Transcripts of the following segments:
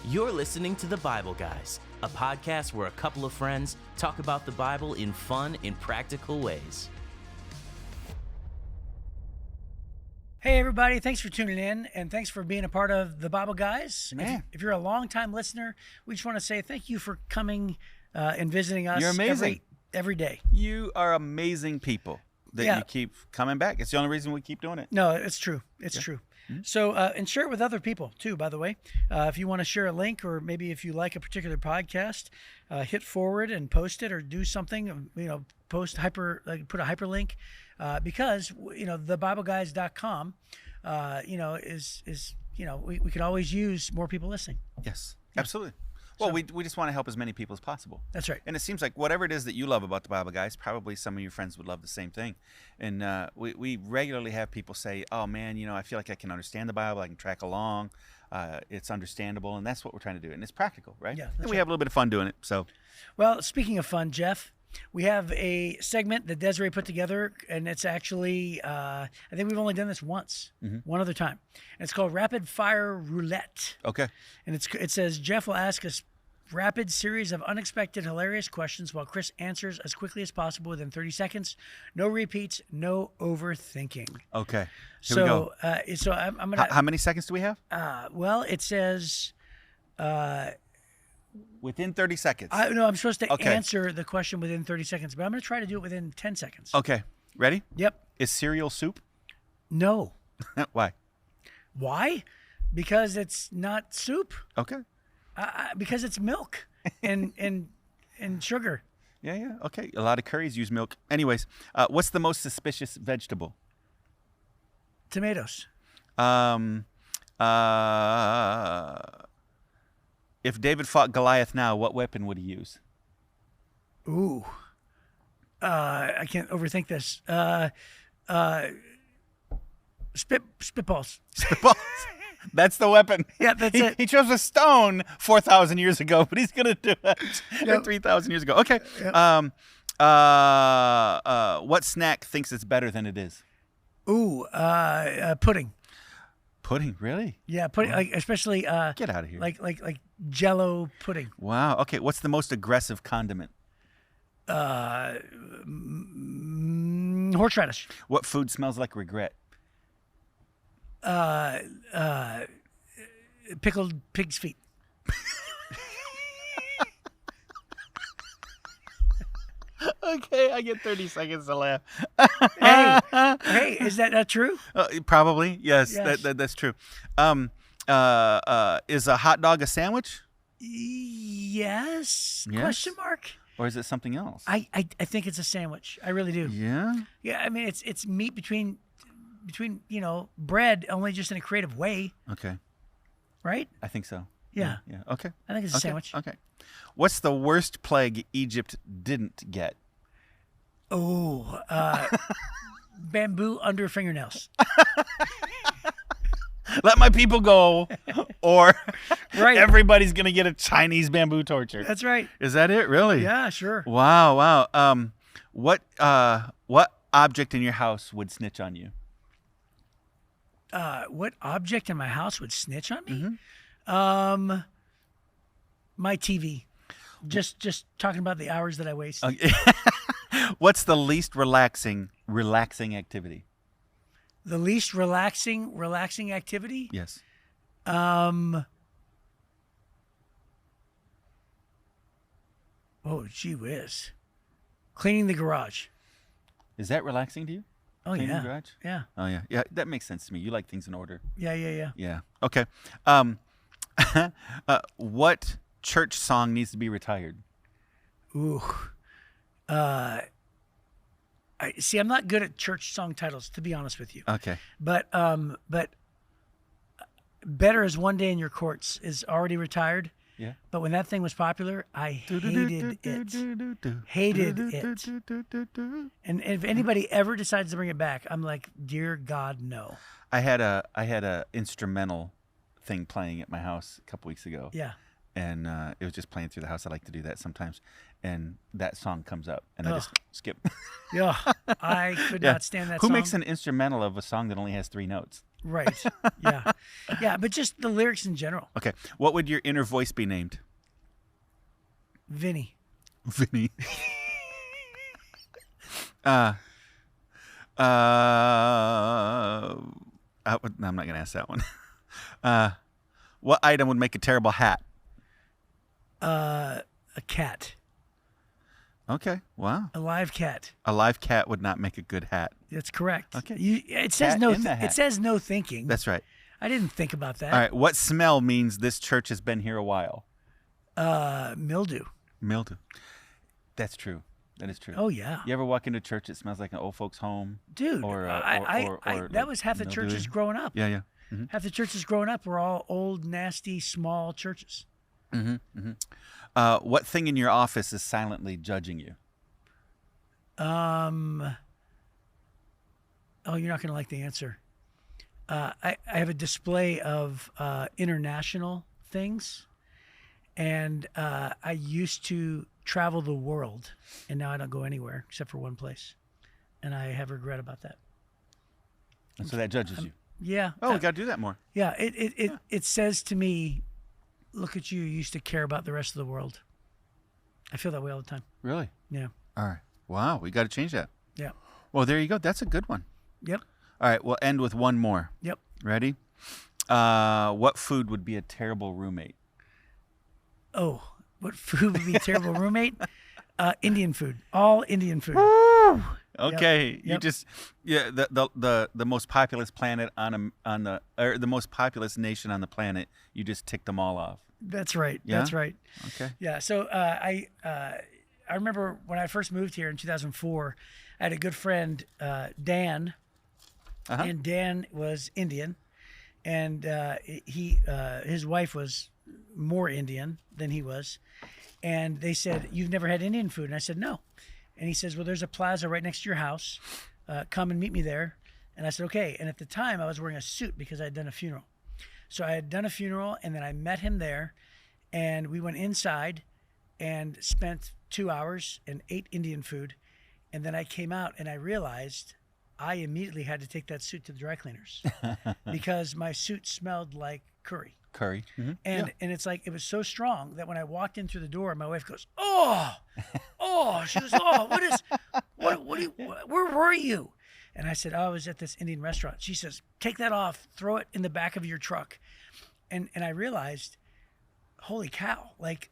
You're listening to The Bible Guys, a podcast where a couple of friends talk about the Bible in fun and practical ways. Hey, everybody. Thanks for tuning in, and thanks for being a part of The Bible Guys. Man. If you're a longtime listener, we just want to say thank you for coming and visiting us. You're amazing. Every day. You are amazing people that Yeah. you keep coming back. It's the only reason we keep doing it. No, it's true. It's true. Mm-hmm. So, and share it with other people too, by the way. If you want to share a link, or maybe if you like a particular podcast, hit forward and post it, or do something, put a hyperlink, because, thebibleguys.com, we could always use more people listening. Yes, absolutely. Well, we just want to help as many people as possible. That's right. And it seems like whatever it is that you love about the Bible Guys, probably some of your friends would love the same thing. And we regularly have people say, oh, man, I feel like I can understand the Bible. I can track along. It's understandable. And that's what we're trying to do. And it's practical, right? Yeah. And we have a little bit of fun doing it. So, well, speaking of fun, Jeff, we have a segment that Desiree put together, and it's actually, I think we've only done this once, one other time. And it's called Rapid Fire Roulette. okay. And it says, Jeff will ask us rapid series of unexpected, hilarious questions while Chris answers as quickly as possible within 30 seconds. No repeats, no overthinking. Okay. Here we go. So I'm going to... How many seconds do we have? Well, it says... Within 30 seconds. I'm supposed to answer the question within 30 seconds, but I'm going to try to do it within 10 seconds. Okay. Ready? Yep. Is cereal soup? No. Why? Why? Because it's not soup. Okay. Because it's milk and sugar. Yeah. Okay. A lot of curries use milk. Anyways, what's the most suspicious vegetable? Tomatoes. If David fought Goliath now, what weapon would he use? Ooh. I can't overthink this. Spitballs. Spitballs. That's the weapon. Yeah, that's it. He chose a stone 4,000 years ago, but he's going to do it Yep. 3,000 years ago. Okay. Yep. What snack thinks it's better than it is? Ooh, pudding. Pudding, really? Yeah, pudding, like especially Get out of here. like Jello pudding. Wow. Okay. What's the most aggressive condiment? Horseradish. What food smells like regret? Pickled pig's feet. Okay, I get 30 seconds to laugh. Hey, is that not true? Probably, yes. Yes. That's true. Is a hot dog a sandwich? Yes? Yes. Question mark? Or is it something else? I think it's a sandwich. I really do. Yeah? Yeah, I mean it's meat between bread, only just in a creative way, Okay, right? I think so. Yeah. Yeah. Okay. I think it's a sandwich. Okay. What's the worst plague Egypt didn't get? Oh, bamboo under fingernails. Let my people go, or Right. everybody's going to get a Chinese bamboo torture. That's right. Is that it? Really? Yeah, sure. Wow. What object in your house would snitch on you? What object in my house would snitch on me? Mm-hmm. My TV. Just talking about the hours that I waste. Okay. What's the least relaxing activity? The least relaxing activity? Yes. Oh, gee whiz. Cleaning the garage. Is that relaxing to you? Oh, Cleaning yeah. the garage? Yeah. Oh, yeah. Yeah, that makes sense to me. You like things in order. Yeah. Yeah. Okay. What church song needs to be retired? Ooh. I'm not good at church song titles, to be honest with you. Okay. But Better Is One Day in Your Courts is already retired. Yeah. But when that thing was popular, I hated it. Hated it. And if anybody ever decides to bring it back, I'm like, dear God, no. I had a instrumental thing playing at my house a couple weeks ago. Yeah. And it was just playing through the house. I like to do that sometimes. And that song comes up, and I just skip. Yeah, I could not stand that Who song. makes an instrumental of a song that only has 3 notes? Right. Yeah. Yeah, but just the lyrics in general. Okay. What would your inner voice be named? Vinny. Vinny. No, I'm not going to ask that one. What item would make a terrible hat? A cat. Okay. Wow. A live cat. A live cat would not make a good hat. That's correct. Okay. It says Cat no. in the hat. It says no thinking. That's right. I didn't think about that. All right. What smell means this church has been here a while? Mildew. Mildew. That's true. That is true. Oh yeah. You ever walk into church, it smells like an old folks' home? Dude, Or that was half the mildewy? churches growing up. Yeah, yeah. Half the churches growing up were all old, nasty, small churches. What thing in your office is silently judging you? Oh, you're not going to like the answer. I have a display of international things, and I used to travel the world, and now I don't go anywhere except for one place, and I have regret about that. And so that judges you. Yeah. Oh, we got to do that more. Yeah. It says to me, look at you. You used to care about the rest of the world. I feel that way all the time. Really? Yeah. All right. Wow, we got to change that. Yeah. Well, there you go. That's a good one. Yep. All right, we'll end with one more. Yep. Ready? What food would be a terrible roommate? Oh, what food would be a terrible roommate? Indian food. All Indian food. Okay, Yep. the most populous planet the most populous nation on the planet. You just ticked them all off. That's right. Yeah? That's right. Okay. Yeah. So I remember when I first moved here in 2004, I had a good friend, Dan, and Dan was Indian, and his wife was more Indian than he was, and they said, "You've never had Indian food?" And I said, "No." And he says, "Well, there's a plaza right next to your house. Come and meet me there." And I said, "Okay." And at the time, I was wearing a suit because I had done a funeral. So I had done a funeral, and then I met him there, and we went inside and spent 2 hours and ate Indian food. And then I came out, and I realized I immediately had to take that suit to the dry cleaners because my suit smelled like curry. Curry. Mm-hmm. And it's like, it was so strong that when I walked in through the door, my wife goes, "Oh," she goes, "Oh, where were you?" And I said, "Oh, I was at this Indian restaurant." She says, "Take that off, throw it in the back of your truck." And I realized, holy cow, like,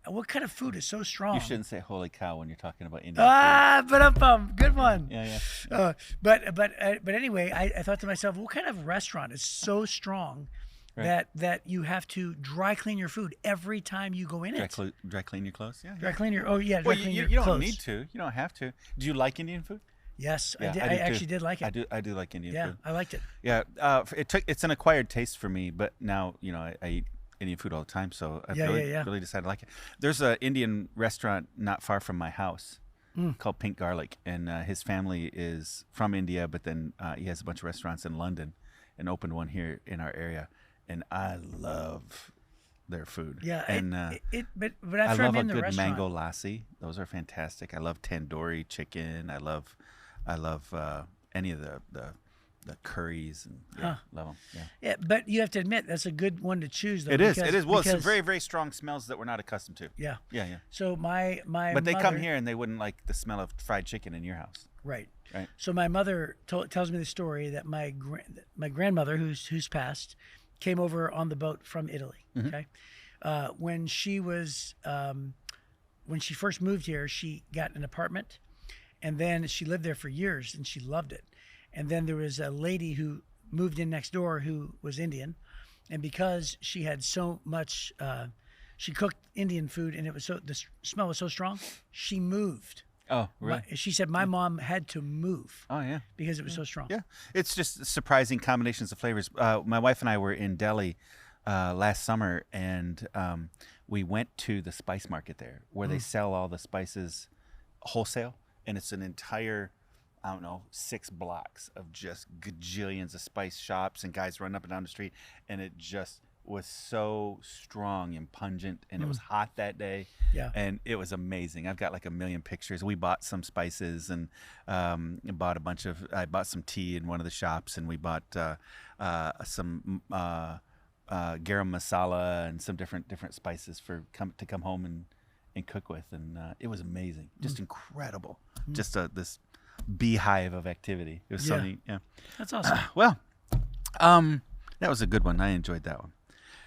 what kind of food is so strong? You shouldn't say "holy cow" when you're talking about Indian food. But good one. Yeah. But anyway, I thought to myself, what kind of restaurant is so strong that you have to dry clean your food every time you go in it? Dry clean your clothes? Yeah. Dry clean your clean you your don't clothes. need to. You don't have to. Do you like Indian food? Yes, Yeah, I did. I I do too. actually did like it. I do like Indian Yeah, food. I liked it. Yeah. It's an acquired taste for me, but now I eat Indian food all the time, so I really decided to like it. There's an Indian restaurant not far from my house called Pink Garlic, and his family is from India, but then he has a bunch of restaurants in London and opened one here in our area, and I love their food. Yeah, and but I after love I'm a in the good restaurant, mango lassi. Those are fantastic. I love tandoori chicken. I love any of the curries, and love them. Yeah. Yeah, but you have to admit that's a good one to choose, though. It is. Well, it's some because- very, very strong smells that we're not accustomed to. Yeah. Yeah. So my But they come mother- here and they wouldn't like the smell of fried chicken in your house. Right. Right. So my mother tells me the story that my grandmother, who's passed, came over on the boat from Italy. Okay. When she first moved here, she got an apartment, and then she lived there for years, and she loved it. And then there was a lady who moved in next door who was Indian, and because she had so much, she cooked Indian food, and the smell was so strong, she moved. Oh, really? She said my mom had to move. Oh, yeah. Because it was so strong. Yeah. It's just surprising combinations of flavors. My wife and I were in Delhi last summer, and we went to the spice market there where they sell all the spices wholesale, and it's an entire, 6 blocks of just gajillions of spice shops and guys running up and down the street, and it just was so strong and pungent, and it was hot that day. Yeah. And it was amazing. I've got like a million pictures. We bought some spices and I bought some tea in one of the shops, and we bought some garam masala and some different spices to come home and cook with. And it was amazing. Just incredible. Just this beehive of activity. It was so neat. Yeah. That's awesome. Well, that was a good one. I enjoyed that one.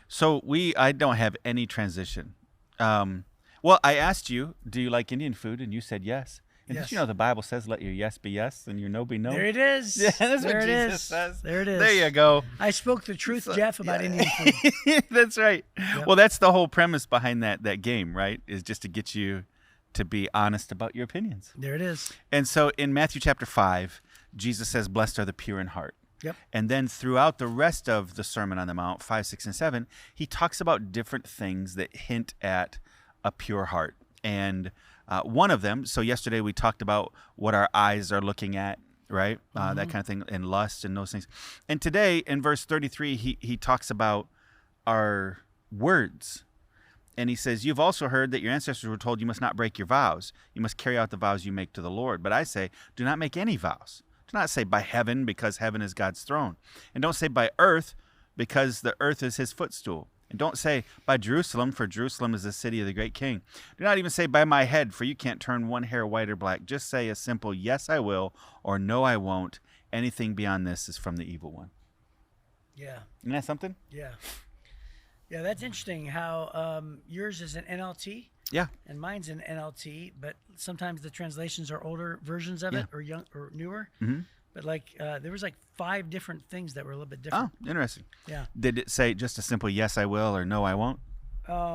So I don't have any transition. Well, I asked you, do you like Indian food? And you said yes. And Yes. did you know the Bible says, let your yes be yes and your no be no? There it is. Yeah, that's there what it Jesus is. says. There it is. There you go. I spoke the truth, Jeff, about Indian food. That's right. Yep. Well, that's the whole premise behind that game, right? Is just to get you to be honest about your opinions. There it is. And so in Matthew chapter 5, Jesus says, blessed are the pure in heart. Yep. And then throughout the rest of the Sermon on the Mount, 5, 6, and 7, he talks about different things that hint at a pure heart. And one of them, so yesterday we talked about what our eyes are looking at, right? That kind of thing, and lust and those things. And today in verse 33, he talks about our words. And he says, you've also heard that your ancestors were told you must not break your vows. You must carry out the vows you make to the Lord. But I say, do not make any vows. Do not say by heaven, because heaven is God's throne. And don't say by earth, because the earth is his footstool. And don't say by Jerusalem, for Jerusalem is the city of the great king. Do not even say by my head, for you can't turn one hair white or black. Just say a simple yes, I will, or no, I won't. Anything beyond this is from the evil one. Yeah. Isn't that something? Yeah. Yeah, that's interesting how yours is an NLT. Yeah. And mine's an NLT, but sometimes the translations are older versions of it, or young or newer. Mm-hmm. But like there was like 5 different things that were a little bit different. Oh, interesting. Yeah. Did it say just a simple yes, I will, or no, I won't? It'll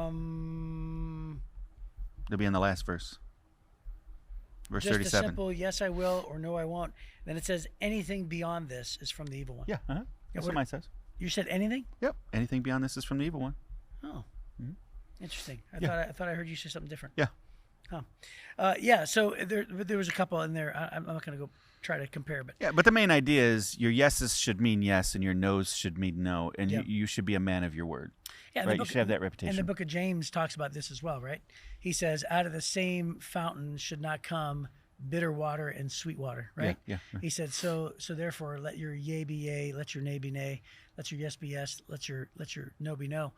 be in the last verse. Verse Just 37. a simple yes, I will, or no, I won't. Then it says anything beyond this is from the evil one. Yeah, that's what mine says. You said anything? Yep. Anything beyond this is from the evil one. Oh, interesting. I Yeah. thought I heard you say something different. Yeah. Huh. Yeah. So there was a couple in there. I'm not going to go try to compare, but Yeah, but the main idea is your yeses should mean yes and your no's should mean no, and Yeah. you should be a man of your word. yeah, Right, you should have that reputation. And the book of James talks about this as well, right? He says, out of the same fountain should not come bitter water and sweet water, right? Yeah. He said, so therefore let your yea be yea, let your nay be nay, let your yes be yes, let your no be no.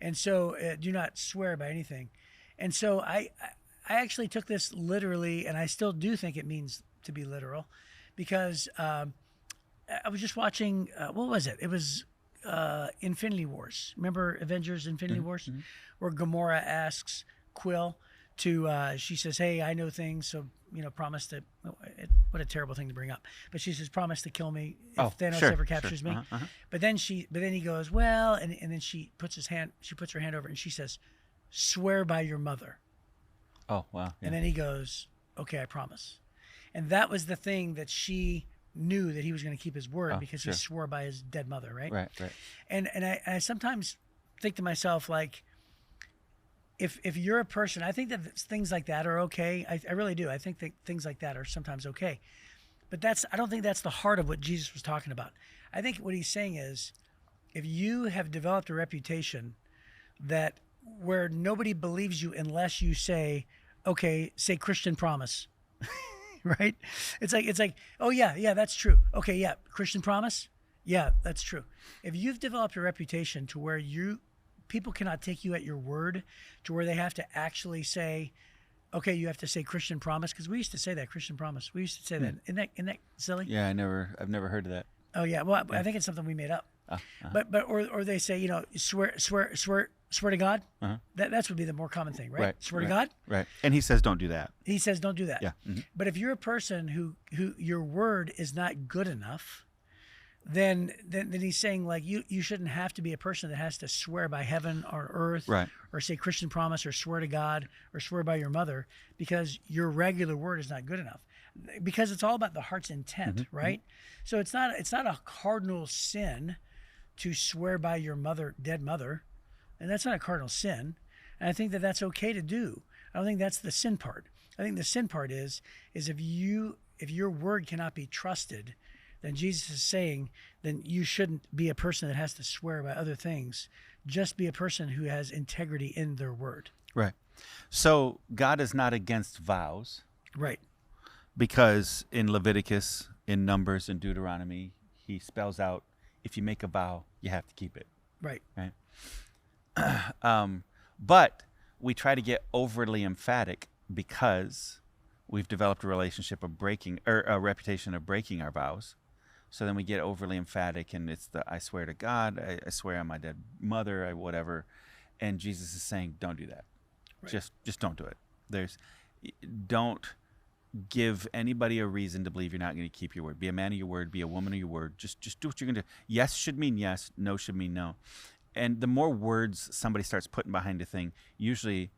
And so do not swear by anything. And so I actually took this literally, and I still do think it means to be literal, because I was just watching, what was it? It was Infinity Wars. Remember Avengers Infinity Wars? Where Gamora asks Quill to, she says, hey, I know things, so, promise to, what a terrible thing to bring up. But she says, promise to kill me if Thanos ever captures me. But then he goes, well, and then she puts her hand over and she says, swear by your mother. Oh, wow. Yeah. And then he goes, okay, I promise. And that was the thing that she knew that he was going to keep his word, because he swore by his dead mother, right? Right. And I sometimes think to myself, like, if you're a person, I think that things like that are okay. I really do. I think that things like that are sometimes okay. But I don't think that's the heart of what Jesus was talking about. I think what he's saying is, if you have developed a reputation that where nobody believes you unless you say, okay, say Christian promise, right? It's like, oh yeah, that's true. Okay, yeah, Christian promise. Yeah, that's true. If you've developed a reputation to where people cannot take you at your word, to where they have to actually say, okay, you have to say Christian promise, because we used to say that, Christian promise. We used to say that. Isn't that silly? Yeah, I've never heard of that. Oh yeah, well, I think it's something we made up. But or they say, swear to God. That would be the more common thing, right? Swear to God. Right. And he says don't do that. He says don't do that. Yeah. But if you're a person who your word is not good enough, then he's saying, like, you shouldn't have to be a person that has to swear by heaven or earth, right, or say Christian promise, or swear to God, or swear by your mother, because your regular word is not good enough. Because it's all about the heart's intent, right? So it's not a cardinal sin to swear by your dead mother, and that's not a cardinal sin. And I think that that's okay to do. I don't think that's the sin part. I think the sin part is if your word cannot be trusted, then Jesus is saying, then you shouldn't be a person that has to swear by other things just be a person who has integrity in their word. Right. So God is not against vows, Right. because in Leviticus, in Numbers, in Deuteronomy, he spells out, if you make a vow, you have to keep it. Right. Right. But we try to get overly emphatic because we've developed a relationship of breaking, or a reputation of breaking our vows. So then we get overly emphatic, and it's the I swear to God, I swear on my dead mother, whatever. And Jesus is saying, don't do that. Right. Just don't do it. Don't give anybody a reason to believe you're not going to keep your word. Be a man of your word. Be a woman of your word. Just do what you're going to do. Yes should mean yes. No should mean no. And the more words somebody starts putting behind a thing, usually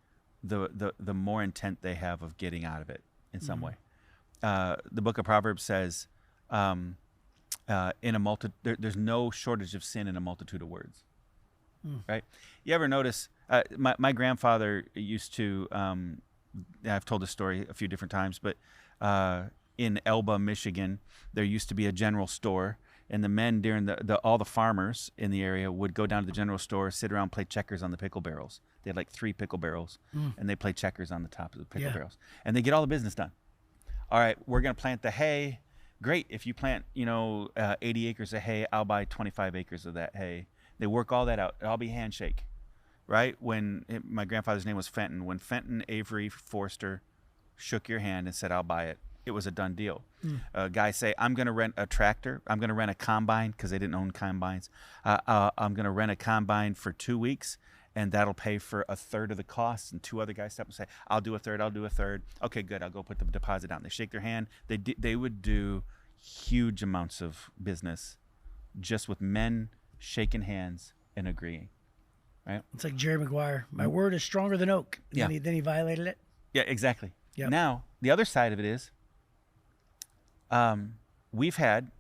the more intent they have of getting out of it in some way. The book of Proverbs says, there's no shortage of sin in a multitude of words. Right? You ever notice, my grandfather used to, I've told this story a few different times, but in Elba, Michigan, there used to be a general store, and the men during all the farmers in the area would go down to the general store, sit around, play checkers on the pickle barrels. They had like 3 pickle barrels, and they play checkers on the top of the pickle barrels, and they get all the business done. All right, we're going to plant the hay. Great. If you plant, 80 acres of hay, I'll buy 25 acres of that hay. They work all that out. It'll all be handshake, right? My grandfather's name was Fenton. When Fenton Avery Forster shook your hand and said, I'll buy it, it was a done deal. Guys say, I'm going to rent a tractor. I'm going to rent a combine, because they didn't own combines. I'm going to rent a combine for 2 weeks, and that'll pay for a third of the costs. And 2 other guys step up and say, I'll do a third. Okay, good. I'll go put the deposit down. They shake their hand. They would do huge amounts of business just with men shaking hands and agreeing. Right? It's like Jerry Maguire. My word is stronger than oak. Yeah. Then he violated it. Yeah, exactly. Yep. Now, the other side of it is, we've had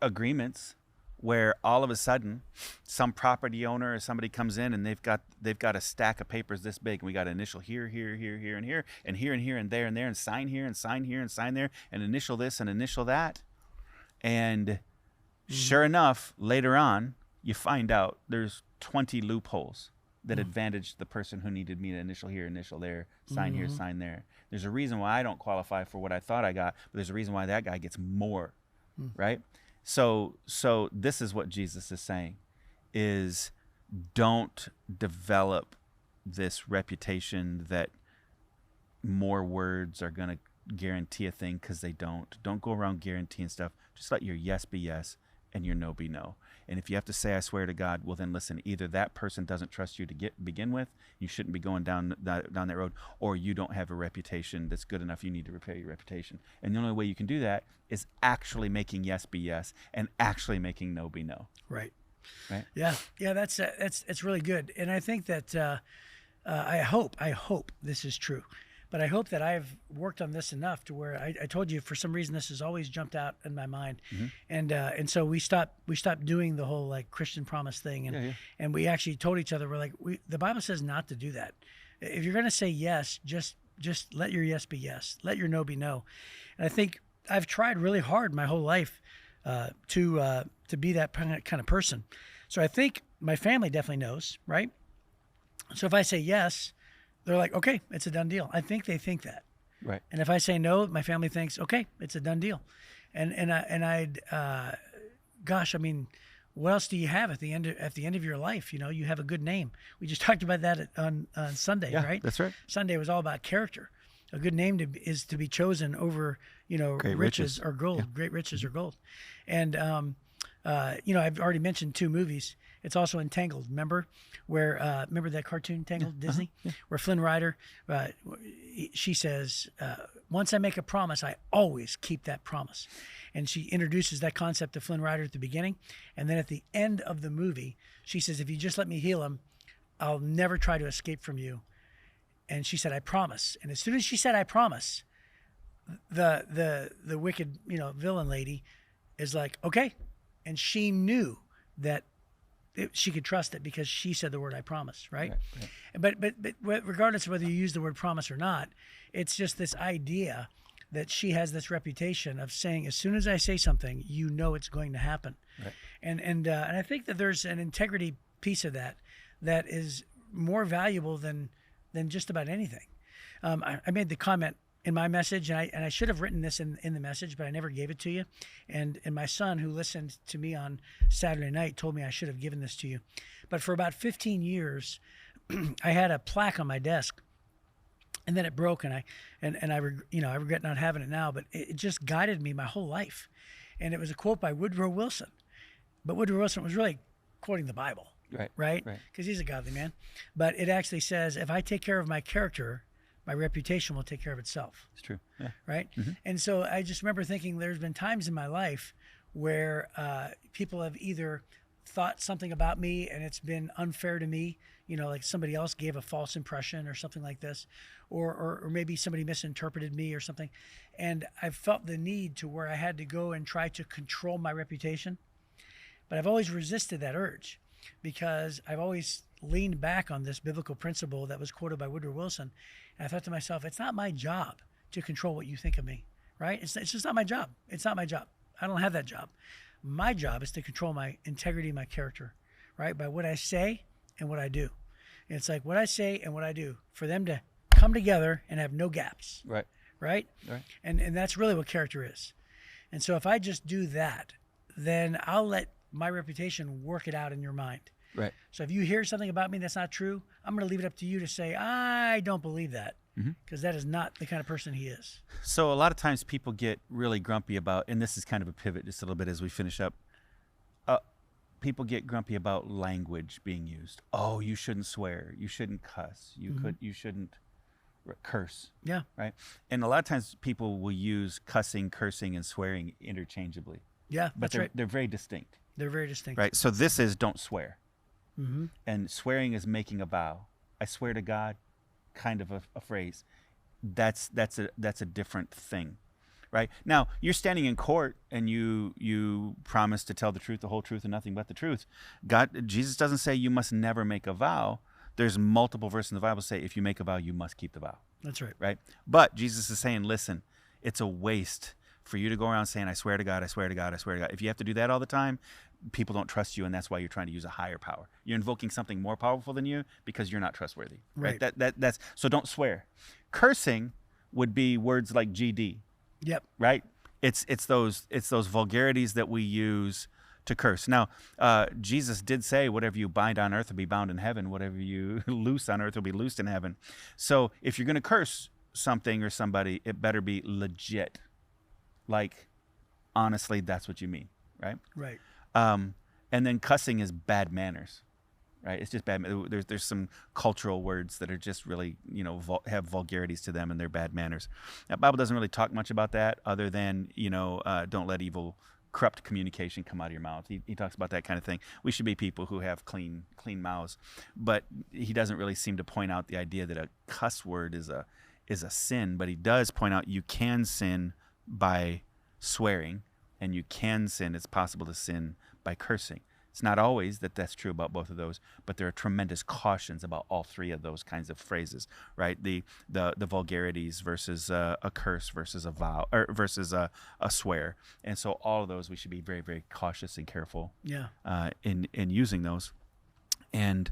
agreements where all of a sudden some property owner or somebody comes in and they've got a stack of papers this big, and we got an initial here, here, here, here, and here, and here, and here, and there, and sign here, and sign here, and sign there, and initial this and initial that. And sure enough, later on, you find out there's 20 loopholes that advantage the person who needed me to initial here, initial there, sign here, sign there. There's a reason why I don't qualify for what I thought I got, but there's a reason why that guy gets more, right? So this is what Jesus is saying, is don't develop this reputation that more words are going to guarantee a thing, because they don't. Don't go around guaranteeing stuff. Just let your yes be yes and your no be no. And if you have to say, I swear to God, well then listen, either that person doesn't trust you to begin with, you shouldn't be going down that road, or you don't have a reputation that's good enough, you need to repair your reputation. And the only way you can do that is actually making yes be yes and actually making no be no. Right. Right? Yeah, that's really good. And I think that I hope this is true. But I hope that I've worked on this enough to where I told you, for some reason, this has always jumped out in my mind. And so we stopped doing the whole like Christian promise thing. And we actually told each other, we're like, the Bible says not to do that. If you're going to say yes, just let your yes be yes. Let your no be no. And I think I've tried really hard my whole life to be that kind of person. So I think my family definitely knows, right? So if I say yes, they're like, okay, it's a done deal. I think they think that. Right. And if I say no, my family thinks, okay, it's a done deal. Gosh, I mean, what else do you have at the end of your life? You have a good name. We just talked about that on Sunday, right? That's right. Sunday was all about character. A good name is to be chosen over, Great riches or gold, great riches or gold. And, I've already mentioned 2 movies. It's also Entangled, remember that cartoon Tangled, Disney, where Flynn Rider, she says, once I make a promise, I always keep that promise. And she introduces that concept to Flynn Rider at the beginning. And then at the end of the movie, she says, if you just let me heal him, I'll never try to escape from you. And she said, I promise. And as soon as she said, I promise, the wicked, villain lady is like, okay. And she knew that she could trust it because she said the word I promise, right? But regardless of whether you use the word promise or not, it's just this idea that she has this reputation of saying, as soon as I say something, it's going to happen. Right. And I think that there's an integrity piece of that. that is more valuable than just about anything. I made the comment in my message, and I should have written this in the message, but I never gave it to you. And my son, who listened to me on Saturday night, told me I should have given this to you. But for about 15 years, I had a plaque on my desk, and then it broke, and I regret not having it now. But it just guided me my whole life, and it was a quote by Woodrow Wilson. But Woodrow Wilson was really quoting the Bible, right? Because he's a godly man. But it actually says, "If I take care of my character, my reputation will take care of itself." It's true. Yeah. Right? And so I just remember thinking there's been times in my life where people have either thought something about me and it's been unfair to me, like somebody else gave a false impression or something like this, or maybe somebody misinterpreted me or something. And I felt the need to where I had to go and try to control my reputation. But I've always resisted that urge because I've always leaned back on this biblical principle that was quoted by Woodrow Wilson. And I thought to myself, it's not my job to control what you think of me, right? It's just not my job. It's not my job. I don't have that job. My job is to control my integrity, my character, right? By what I say and what I do. And it's like what I say and what I do for them to come together and have no gaps. Right? And that's really what character is. And so if I just do that, then I'll let my reputation work it out in your mind. Right. So if you hear something about me that's not true, I'm going to leave it up to you to say, I don't believe that, because that is not the kind of person he is. So a lot of times people get really grumpy about, and this is kind of a pivot just a little bit as we finish up, people get grumpy about language being used. Oh, you shouldn't swear. You shouldn't cuss. You shouldn't curse. Yeah. Right. And a lot of times people will use cussing, cursing, and swearing interchangeably. Yeah, but they're very distinct. They're very distinct. Right. So this is don't swear. And swearing is making a vow. I swear to God, kind of a phrase. That's a different thing, right? Now you're standing in court and you promise to tell the truth, the whole truth, and nothing but the truth. Jesus doesn't say you must never make a vow. There's multiple verses in the Bible say if you make a vow, you must keep the vow. That's right. Right. But Jesus is saying, listen, it's a waste for you to go around saying, I swear to God, I swear to God, I swear to God. If you have to do that all the time, people don't trust you, and that's why you're trying to use a higher power. You're invoking something more powerful than you because you're not trustworthy. Right? That's so don't swear. Cursing would be words like GD. Yep. Right? It's those vulgarities that we use to curse. Now, Jesus did say, whatever you bind on earth will be bound in heaven. Whatever you loose on earth will be loosed in heaven. So if you're going to curse something or somebody, it better be legit. Like, honestly, that's what you mean, right? Right. And then cussing is bad manners, right? It's just bad. There's some cultural words that are just really, have vulgarities to them, and they're bad manners. Now, Bible doesn't really talk much about that, other than don't let evil, corrupt communication come out of your mouth. He talks about that kind of thing. We should be people who have clean mouths, but he doesn't really seem to point out the idea that a cuss word is a sin. But he does point out you can sin by swearing, and you can sin. It's possible to sin by cursing. It's not always that's true about both of those, but there are tremendous cautions about all three of those kinds of phrases, right? The vulgarities versus a curse versus a vow, or versus a swear. And so all of those we should be very, very cautious and careful in using those. And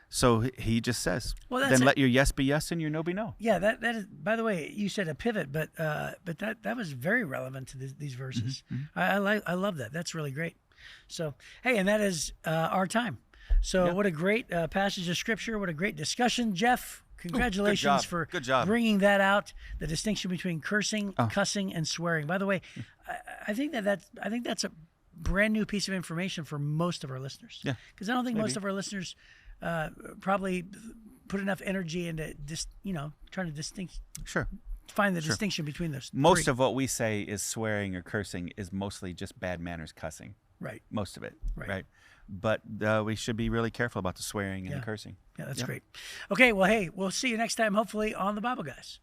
so he just says, then let your yes be yes and your no be no. Yeah, that is, by the way, you said a pivot, but that was very relevant to these verses. I love that. That's really great. So, hey, and that is our time. So what a great passage of Scripture. What a great discussion, Jeff. Congratulations for bringing that out, the distinction between cursing, cussing, and swearing. By the way, I think that's a brand new piece of information for most of our listeners. Yeah. Because I don't think most of our listeners probably put enough energy into trying to find the distinction between those. Most of what we say is swearing or cursing is mostly just bad manners, cussing. Right. Most of it. Right. But we should be really careful about the swearing and the cursing. Yeah, that's great. Okay, well, hey, we'll see you next time, hopefully, on The Bible Guys.